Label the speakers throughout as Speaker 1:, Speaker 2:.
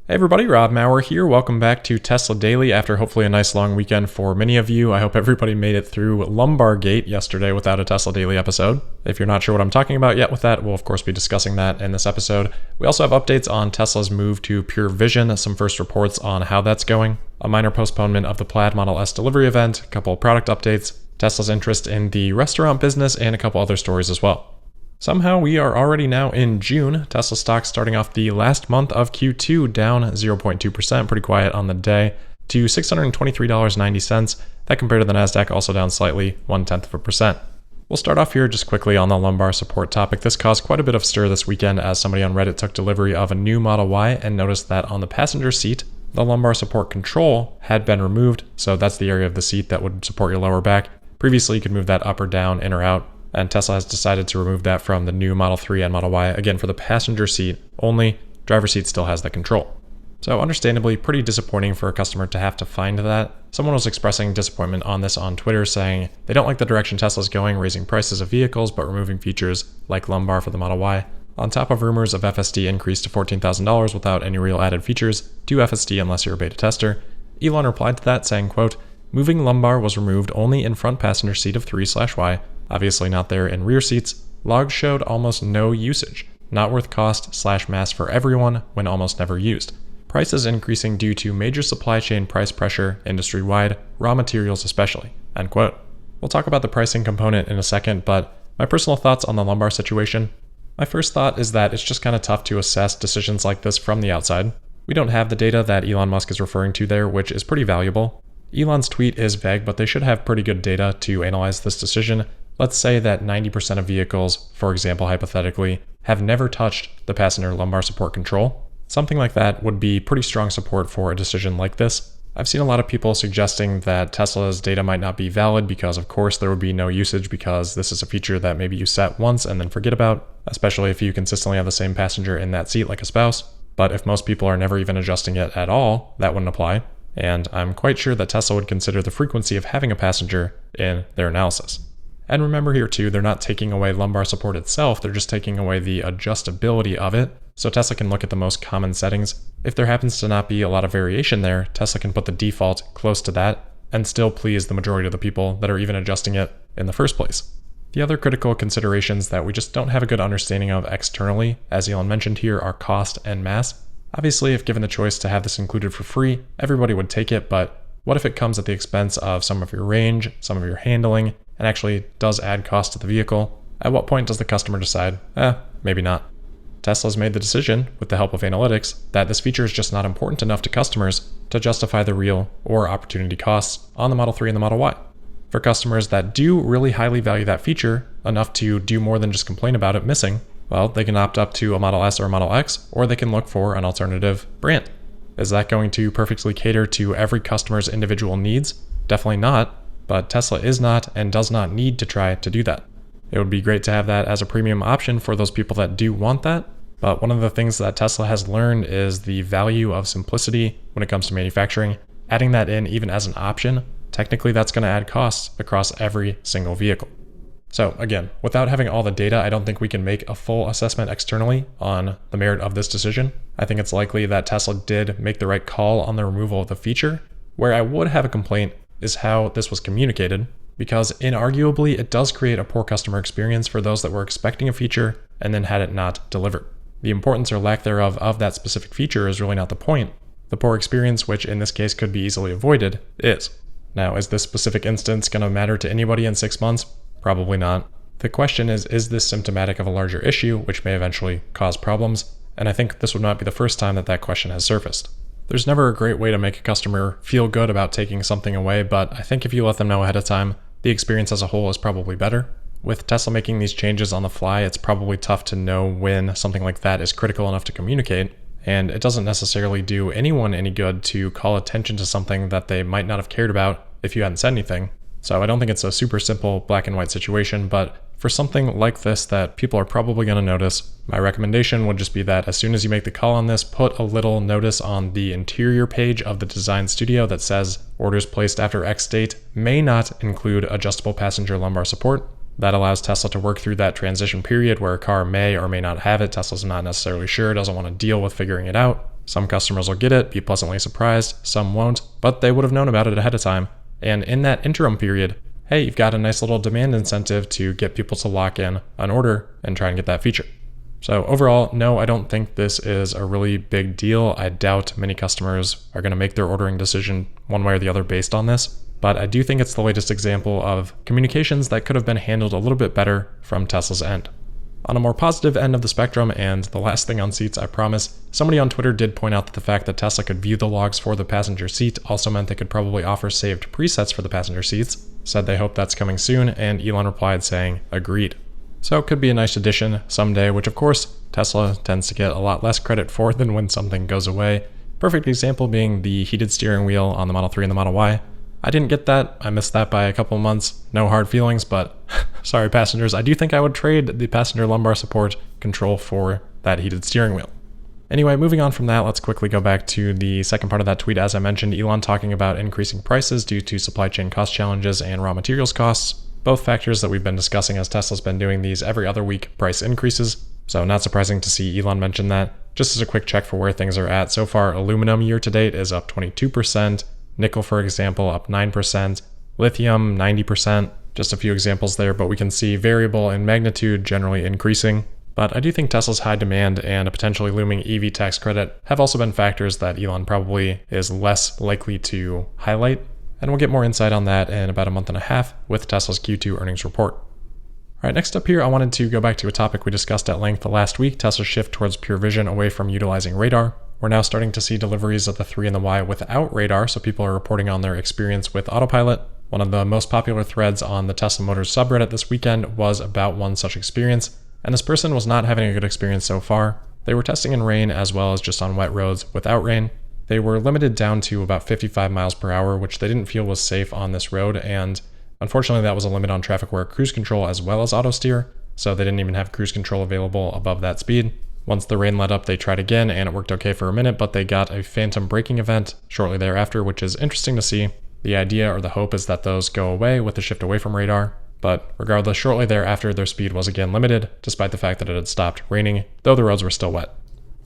Speaker 1: Hey everybody, Rob Maurer here. Welcome back to Tesla Daily after hopefully a nice long weekend for many of you. I hope everybody made it through Lumbar Gate yesterday without a Tesla Daily episode. If you're not sure what I'm talking about yet with that, we'll of course be discussing that in this episode. We also have updates on Tesla's move to pure vision, some first reports on how that's going, a minor postponement of the Plaid Model S delivery event, a couple product updates, Tesla's interest in the restaurant business, and a couple other stories as well. Somehow we are already now in June. Tesla stock starting off the last month of Q2 down 0.2%, pretty quiet on the day, to $623.90. That compared to the NASDAQ also down slightly, 0.1%. We'll start off here just quickly on the lumbar support topic. This caused quite a bit of stir this weekend as somebody on Reddit took delivery of a new Model Y and noticed that on the passenger seat, the lumbar support control had been removed. So that's the area of the seat that would support your lower back. Previously, you could move that up or down, in or out. And Tesla has decided to remove that from the new Model 3 and Model Y, again for the passenger seat only. Driver's seat still has the control. So understandably, pretty disappointing for a customer to have to find that. Someone was expressing disappointment on this on Twitter, saying they don't like the direction Tesla's going, raising prices of vehicles but removing features like lumbar for the Model Y. On top of rumors of FSD increase to $14,000 without any real added features, do FSD unless you're a beta tester. Elon replied to that saying, quote, "Moving lumbar was removed only in front passenger seat of 3/Y. Obviously not there in rear seats. Logs showed almost no usage. Not worth cost/mass for everyone when almost never used. Prices increasing due to major supply chain price pressure industry-wide, raw materials especially." End quote. We'll talk about the pricing component in a second, but my personal thoughts on the lumbar situation. My first thought is that it's just kind of tough to assess decisions like this from the outside. We don't have the data that Elon Musk is referring to there, which is pretty valuable. Elon's tweet is vague, but they should have pretty good data to analyze this decision. Let's say that 90% of vehicles, for example, hypothetically, have never touched the passenger lumbar support control. Something like that would be pretty strong support for a decision like this. I've seen a lot of people suggesting that Tesla's data might not be valid because of course there would be no usage because this is a feature that maybe you set once and then forget about, especially if you consistently have the same passenger in that seat like a spouse. But if most people are never even adjusting it at all, that wouldn't apply. And I'm quite sure that Tesla would consider the frequency of having a passenger in their analysis. And remember here too, they're not taking away lumbar support itself, they're just taking away the adjustability of it. So Tesla can look at the most common settings. If there happens to not be a lot of variation there, Tesla can put the default close to that and still please the majority of the people that are even adjusting it in the first place. The other critical considerations that we just don't have a good understanding of externally, as Elon mentioned here, are cost and mass. Obviously, if given the choice to have this included for free, everybody would take it, but what if it comes at the expense of some of your range, some of your handling, and actually does add cost to the vehicle? At what point does the customer decide, maybe not? Tesla's made the decision, with the help of analytics, that this feature is just not important enough to customers to justify the real or opportunity costs on the Model 3 and the Model Y. For customers that do really highly value that feature, enough to do more than just complain about it missing, well, they can opt up to a Model S or a Model X, or they can look for an alternative brand. Is that going to perfectly cater to every customer's individual needs? Definitely not. But Tesla is not and does not need to try to do that. It would be great to have that as a premium option for those people that do want that. But one of the things that Tesla has learned is the value of simplicity when it comes to manufacturing. Adding that in even as an option, technically that's going to add costs across every single vehicle. So again, without having all the data, I don't think we can make a full assessment externally on the merit of this decision. I think it's likely that Tesla did make the right call on the removal of the feature. Where I would have a complaint is how this was communicated, because inarguably it does create a poor customer experience for those that were expecting a feature and then had it not delivered. The importance or lack thereof of that specific feature is really not the point. The poor experience, which in this case could be easily avoided, is. Now, is this specific instance going to matter to anybody in 6 months? Probably not. The question is this symptomatic of a larger issue, which may eventually cause problems? And I think this would not be the first time that question has surfaced. There's never a great way to make a customer feel good about taking something away, but I think if you let them know ahead of time, the experience as a whole is probably better. With Tesla making these changes on the fly, it's probably tough to know when something like that is critical enough to communicate, and it doesn't necessarily do anyone any good to call attention to something that they might not have cared about if you hadn't said anything. So I don't think it's a super simple black and white situation, but for something like this that people are probably going to notice, my recommendation would just be that as soon as you make the call on this, put a little notice on the interior page of the design studio that says orders placed after X date may not include adjustable passenger lumbar support. That allows Tesla to work through that transition period where a car may or may not have it. Tesla's not necessarily sure, doesn't want to deal with figuring it out. Some customers will get it, be pleasantly surprised, some won't, but they would have known about it ahead of time. And in that interim period, hey, you've got a nice little demand incentive to get people to lock in an order and try and get that feature. So overall, no, I don't think this is a really big deal. I doubt many customers are going to make their ordering decision one way or the other based on this, but I do think it's the latest example of communications that could have been handled a little bit better from Tesla's end. On a more positive end of the spectrum, and the last thing on seats, I promise, somebody on Twitter did point out that the fact that Tesla could view the logs for the passenger seat also meant they could probably offer saved presets for the passenger seats, said they hope that's coming soon, and Elon replied saying, agreed. So it could be a nice addition someday, which of course, Tesla tends to get a lot less credit for than when something goes away. Perfect example being the heated steering wheel on the Model 3 and the Model Y. I didn't get that. I missed that by a couple of months. No hard feelings, but sorry passengers, I do think I would trade the passenger lumbar support control for that heated steering wheel. Anyway, moving on from that, let's quickly go back to the second part of that tweet. As I mentioned, Elon talking about increasing prices due to supply chain cost challenges and raw materials costs. Both factors that we've been discussing as Tesla's been doing these every other week price increases. So not surprising to see Elon mention that. Just as a quick check for where things are at, so far aluminum year to date is up 22%, nickel for example up 9%, lithium 90%, just a few examples there, but we can see variable in magnitude generally increasing. But I do think Tesla's high demand and a potentially looming EV tax credit have also been factors that Elon probably is less likely to highlight. And we'll get more insight on that in about a month and a half with Tesla's Q2 earnings report. All right, next up here, I wanted to go back to a topic we discussed at length last week, Tesla's shift towards pure vision away from utilizing radar. We're now starting to see deliveries of the 3 and the Y without radar, so people are reporting on their experience with Autopilot. One of the most popular threads on the Tesla Motors subreddit this weekend was about one such experience, and this person was not having a good experience so far. They were testing in rain as well as just on wet roads without rain. They were limited down to about 55 miles per hour, which they didn't feel was safe on this road, and unfortunately that was a limit on traffic-aware cruise control as well as auto steer, so they didn't even have cruise control available above that speed. Once the rain let up, they tried again, and it worked okay for a minute, but they got a phantom braking event shortly thereafter, which is interesting to see. The idea or the hope is that those go away with the shift away from radar, but regardless, shortly thereafter their speed was again limited, despite the fact that it had stopped raining, though the roads were still wet.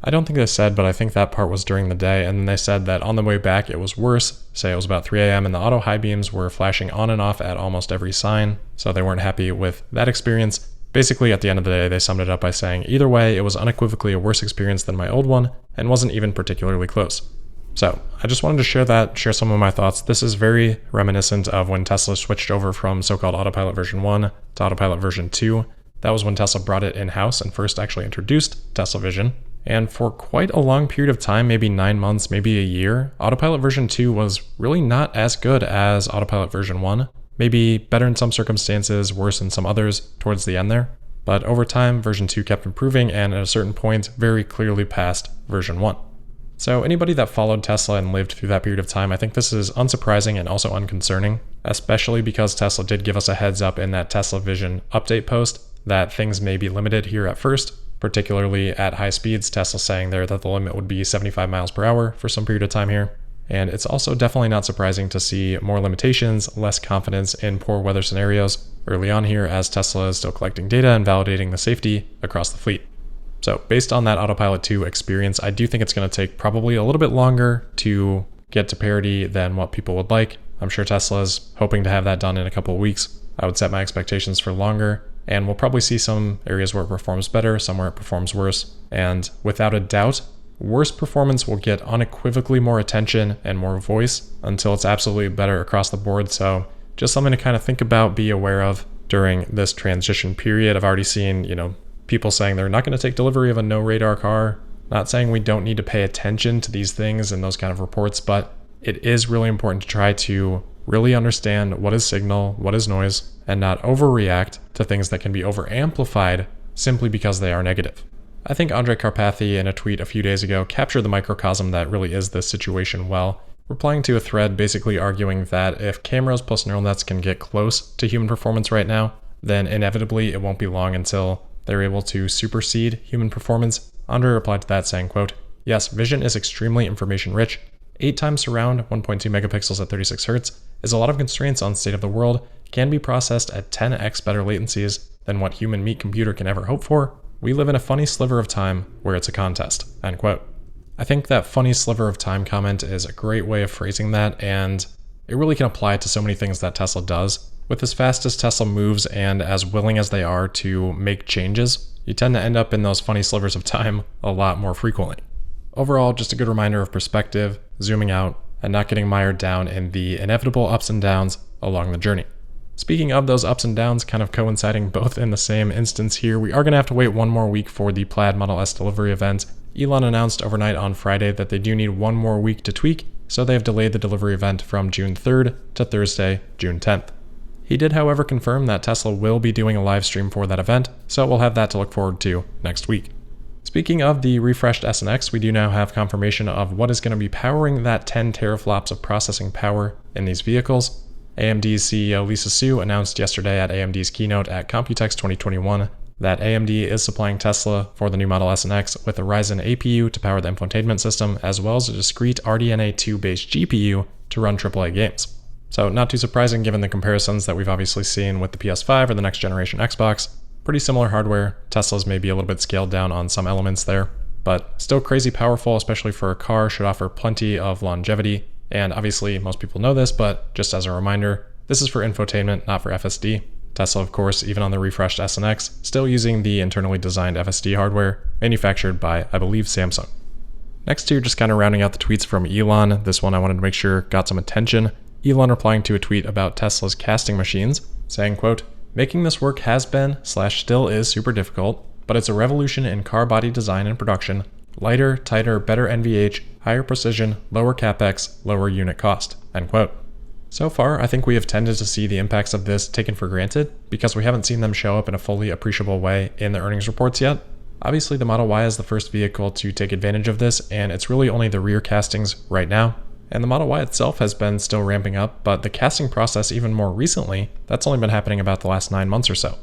Speaker 1: I don't think they said, but I think that part was during the day, and then they said that on the way back it was worse. Say it was about 3 a.m. and the auto high beams were flashing on and off at almost every sign, so they weren't happy with that experience. Basically, at the end of the day, they summed it up by saying, either way, it was unequivocally a worse experience than my old one, and wasn't even particularly close. So, I just wanted to share some of my thoughts. This is very reminiscent of when Tesla switched over from so-called Autopilot version 1 to Autopilot version 2. That was when Tesla brought it in-house and first actually introduced Tesla Vision. And for quite a long period of time, maybe 9 months, maybe a year, Autopilot version 2 was really not as good as Autopilot version 1. Maybe better in some circumstances, worse in some others towards the end there. But over time, version 2 kept improving and at a certain point very clearly passed version 1. So anybody that followed Tesla and lived through that period of time, I think this is unsurprising and also unconcerning, especially because Tesla did give us a heads up in that Tesla Vision update post that things may be limited here at first, particularly at high speeds. Tesla saying there that the limit would be 75 miles per hour for some period of time here. And it's also definitely not surprising to see more limitations, less confidence in poor weather scenarios early on here as Tesla is still collecting data and validating the safety across the fleet. So based on that Autopilot 2 experience, I do think it's going to take probably a little bit longer to get to parity than what people would like. I'm sure Tesla is hoping to have that done in a couple of weeks. I would set my expectations for longer, and we'll probably see some areas where it performs better, some where it performs worse. And without a doubt, worse performance will get unequivocally more attention and more voice until it's absolutely better across the board. So just something to kind of think about, be aware of during this transition period. I've already seen, people saying they're not going to take delivery of a no radar car. Not saying we don't need to pay attention to these things and those kind of reports, but it is really important to try to really understand what is signal, what is noise, and not overreact to things that can be over-amplified simply because they are negative. I think Andrej Karpathy in a tweet a few days ago captured the microcosm that really is this situation well, replying to a thread basically arguing that if cameras plus neural nets can get close to human performance right now, then inevitably it won't be long until they're able to supersede human performance. Andrej replied to that saying, quote, "Yes, vision is extremely information rich. 8 times surround, 1.2 megapixels at 36 Hz, is a lot of constraints on state of the world, can be processed at 10x better latencies than what human meat computer can ever hope for. We live in a funny sliver of time where it's a contest," end quote. I think that funny sliver of time comment is a great way of phrasing that, and it really can apply to so many things that Tesla does. With as fast as Tesla moves and as willing as they are to make changes, you tend to end up in those funny slivers of time a lot more frequently. Overall, just a good reminder of perspective, zooming out, and not getting mired down in the inevitable ups and downs along the journey. Speaking of those ups and downs kind of coinciding both in the same instance here, we are going to have to wait one more week for the Plaid Model S delivery event. Elon announced overnight on Friday that they do need one more week to tweak, so they have delayed the delivery event from June 3rd to Thursday, June 10th. He did, however, confirm that Tesla will be doing a live stream for that event, so we'll have that to look forward to next week. Speaking of the refreshed S and X, we do now have confirmation of what is going to be powering that 10 teraflops of processing power in these vehicles. AMD's CEO Lisa Su announced yesterday at AMD's keynote at Computex 2021 that AMD is supplying Tesla for the new Model S and X with a Ryzen APU to power the infotainment system, as well as a discrete RDNA 2-based GPU to run AAA games. So not too surprising given the comparisons that we've obviously seen with the PS5 or the next generation Xbox. Pretty similar hardware. Tesla's maybe a little bit scaled down on some elements there, but still crazy powerful, especially for a car, should offer plenty of longevity. And obviously most people know this, but just as a reminder, this is for infotainment, not for FSD. Tesla, of course, even on the refreshed S and X, still using the internally designed FSD hardware manufactured by, I believe, Samsung. Next here, just kind of rounding out the tweets from Elon. This one I wanted to make sure got some attention. Elon replying to a tweet about Tesla's casting machines, saying, quote, "Making this work has been / still is super difficult, but it's a revolution in car body design and production. Lighter, tighter, better NVH, higher precision, lower capex, lower unit cost," end quote. So far, I think we have tended to see the impacts of this taken for granted because we haven't seen them show up in a fully appreciable way in the earnings reports yet. Obviously, the Model Y is the first vehicle to take advantage of this, and it's really only the rear castings right now. And the Model Y itself has been still ramping up, but the casting process even more recently, that's only been happening about the last 9 months or so.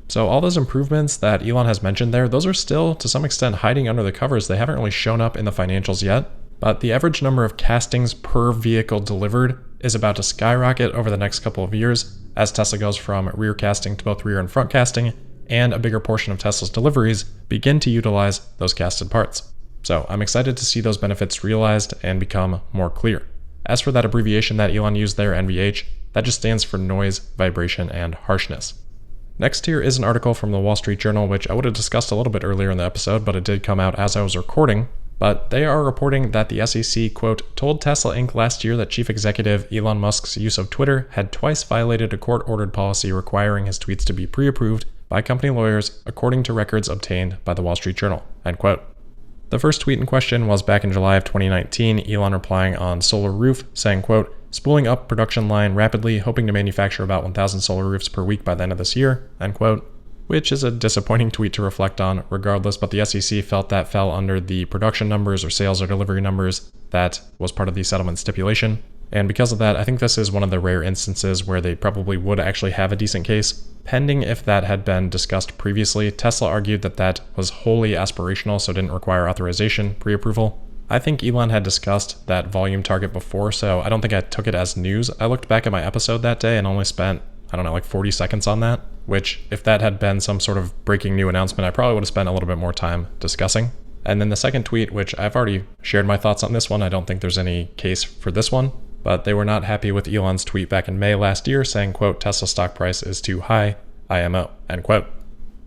Speaker 1: So all those improvements that Elon has mentioned there, those are still to some extent hiding under the covers. They haven't really shown up in the financials yet, but the average number of castings per vehicle delivered is about to skyrocket over the next couple of years as Tesla goes from rear casting to both rear and front casting, and a bigger portion of Tesla's deliveries begin to utilize those casted parts. So I'm excited to see those benefits realized and become more clear. As for that abbreviation that Elon used there, NVH, that just stands for noise, vibration, and harshness. Next here is an article from the Wall Street Journal, which I would have discussed a little bit earlier in the episode, but it did come out as I was recording. But they are reporting that the SEC, quote, told Tesla Inc. last year that chief executive Elon Musk's use of Twitter had twice violated a court-ordered policy requiring his tweets to be pre-approved by company lawyers, according to records obtained by the Wall Street Journal, end quote. The first tweet in question was back in July of 2019, Elon replying on Solar Roof, saying, quote, "Spooling up production line rapidly, hoping to manufacture about 1,000 solar roofs per week by the end of this year," end quote. Which is a disappointing tweet to reflect on regardless, but the SEC felt that fell under the production numbers or sales or delivery numbers that was part of the settlement stipulation. And because of that, I think this is one of the rare instances where they probably would actually have a decent case. Pending if that had been discussed previously, Tesla argued that that was wholly aspirational, so didn't require authorization, pre-approval. I think Elon had discussed that volume target before, so I don't think I took it as news. I looked back at my episode that day and only spent, like 40 seconds on that, which if that had been some sort of breaking new announcement, I probably would have spent a little bit more time discussing. And then the second tweet, which I've already shared my thoughts on this one, I don't think there's any case for this one, but they were not happy with Elon's tweet back in May last year saying, quote, "Tesla stock price is too high, IMO," end quote.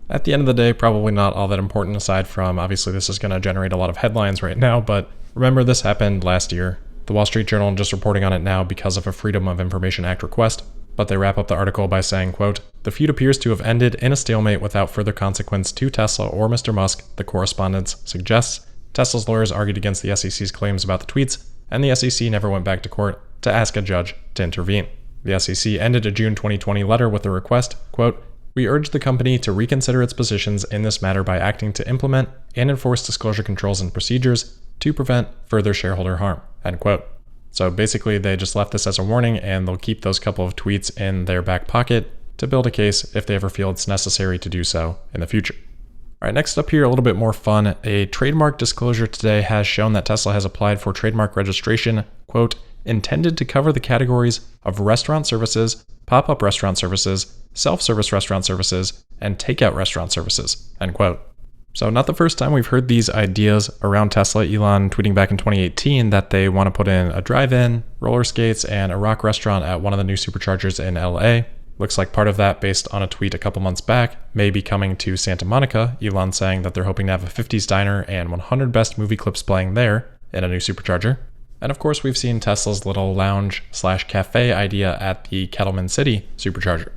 Speaker 1: At the end of the day, probably not all that important aside from obviously this is going to generate a lot of headlines right now, but remember this happened last year. The Wall Street Journal just reporting on it now because of a Freedom of Information Act request, but they wrap up the article by saying, quote, "The feud appears to have ended in a stalemate without further consequence to Tesla or Mr. Musk, the correspondence suggests. Tesla's lawyers argued against the SEC's claims about the tweets, and the SEC never went back to court to ask a judge to intervene." The SEC ended a June 2020 letter with a request, quote, "We urge the company to reconsider its positions in this matter by acting to implement and enforce disclosure controls and procedures to prevent further shareholder harm," end quote. So basically they just left this as a warning and they'll keep those couple of tweets in their back pocket to build a case if they ever feel it's necessary to do so in the future. All right, next up here, a little bit more fun. A trademark disclosure today has shown that Tesla has applied for trademark registration, quote, "intended to cover the categories of restaurant services, pop-up restaurant services, self-service restaurant services, and takeout restaurant services," end quote. So not the first time we've heard these ideas around Tesla. Elon tweeting back in 2018 that they want to put in a drive-in, roller skates, and a rock restaurant at one of the new superchargers in LA. Looks like part of that, based on a tweet a couple months back, may be coming to Santa Monica. Elon saying that they're hoping to have a 50s diner and 100 best movie clips playing there in a new supercharger. And of course, we've seen Tesla's little lounge/cafe idea at the Kettleman City supercharger.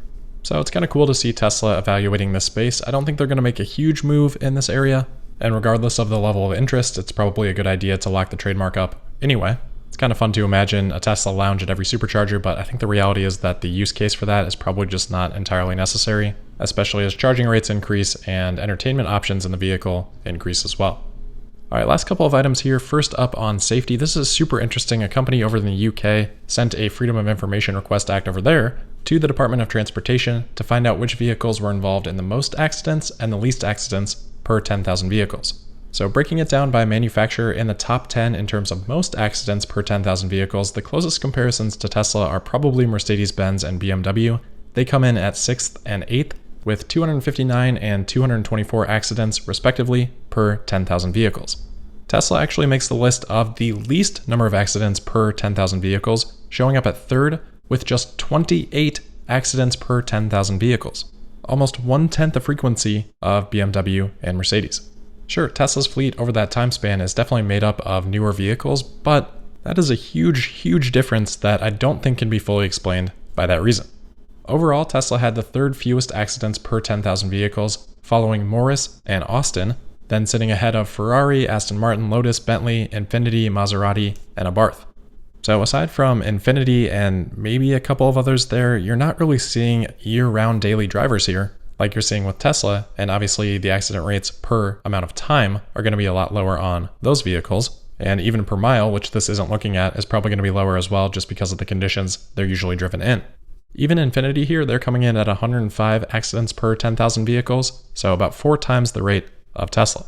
Speaker 1: So it's kind of cool to see Tesla evaluating this space. I don't think they're going to make a huge move in this area. And regardless of the level of interest, it's probably a good idea to lock the trademark up anyway. It's kind of fun to imagine a Tesla lounge at every supercharger, but I think the reality is that the use case for that is probably just not entirely necessary, especially as charging rates increase and entertainment options in the vehicle increase as well. All right, last couple of items here. First up on safety. This is super interesting. A company over in the UK sent a Freedom of Information Request Act over there to the Department of Transportation to find out which vehicles were involved in the most accidents and the least accidents per 10,000 vehicles. So breaking it down by manufacturer, in the top 10 in terms of most accidents per 10,000 vehicles, the closest comparisons to Tesla are probably Mercedes-Benz and BMW. They come in at 6th and 8th with 259 and 224 accidents respectively per 10,000 vehicles. Tesla actually makes the list of the least number of accidents per 10,000 vehicles, showing up at 3rd with just 28 accidents per 10,000 vehicles, almost 1/10 the frequency of BMW and Mercedes. Sure, Tesla's fleet over that time span is definitely made up of newer vehicles, but that is a huge difference that I don't think can be fully explained by that reason. Overall, Tesla had the 3rd fewest accidents per 10,000 vehicles, following Morris and Austin, then sitting ahead of Ferrari, Aston Martin, Lotus, Bentley, Infiniti, Maserati, and Abarth. So aside from Infiniti and maybe a couple of others there, you're not really seeing year-round daily drivers here like you're seeing with Tesla, and obviously the accident rates per amount of time are going to be a lot lower on those vehicles, and even per mile, which this isn't looking at, is probably going to be lower as well just because of the conditions they're usually driven in. Even Infiniti here, they're coming in at 105 accidents per 10,000 vehicles, so about 4 times the rate of Tesla.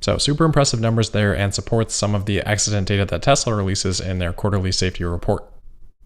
Speaker 1: So super impressive numbers there, and supports some of the accident data that Tesla releases in their quarterly safety report.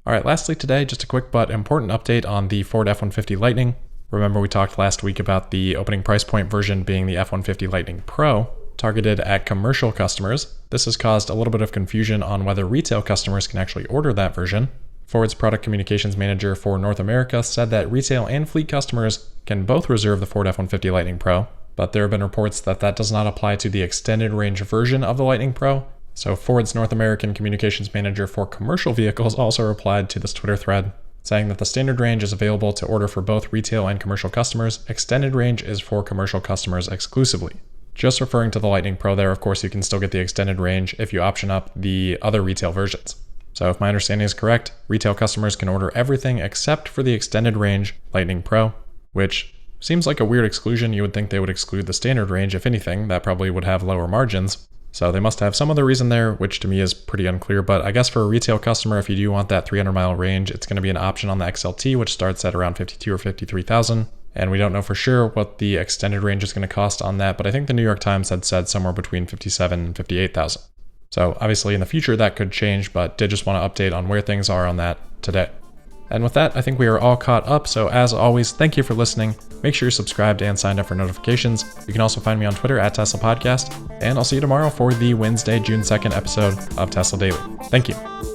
Speaker 1: All right, lastly today, just a quick but important update on the Ford F-150 Lightning. Remember we talked last week about the opening price point version being the F-150 Lightning Pro, targeted at commercial customers. This has caused a little bit of confusion on whether retail customers can actually order that version. Ford's product communications manager for North America said that retail and fleet customers can both reserve the Ford F-150 Lightning Pro, but there have been reports that that does not apply to the extended range version of the Lightning Pro. So Ford's North American communications manager for commercial vehicles also replied to this Twitter thread, saying that the standard range is available to order for both retail and commercial customers. Extended range is for commercial customers exclusively. Just referring to the Lightning Pro there, of course, you can still get the extended range if you option up the other retail versions. So if my understanding is correct, retail customers can order everything except for the extended range Lightning Pro, which seems like a weird exclusion. You would think they would exclude the standard range. If anything, that probably would have lower margins. So they must have some other reason there, which to me is pretty unclear. But I guess for a retail customer, if you do want that 300-mile range, it's going to be an option on the XLT, which starts at around $52,000 or $53,000. And we don't know for sure what the extended range is going to cost on that, but I think the New York Times had said somewhere between $57,000 and $58,000. So obviously in the future that could change, but did just want to update on where things are on that today. And with that, I think we are all caught up. So as always, thank you for listening. Make sure you're subscribed and signed up for notifications. You can also find me on Twitter at Tesla Podcast, and I'll see you tomorrow for the Wednesday, June 2nd episode of Tesla Daily. Thank you.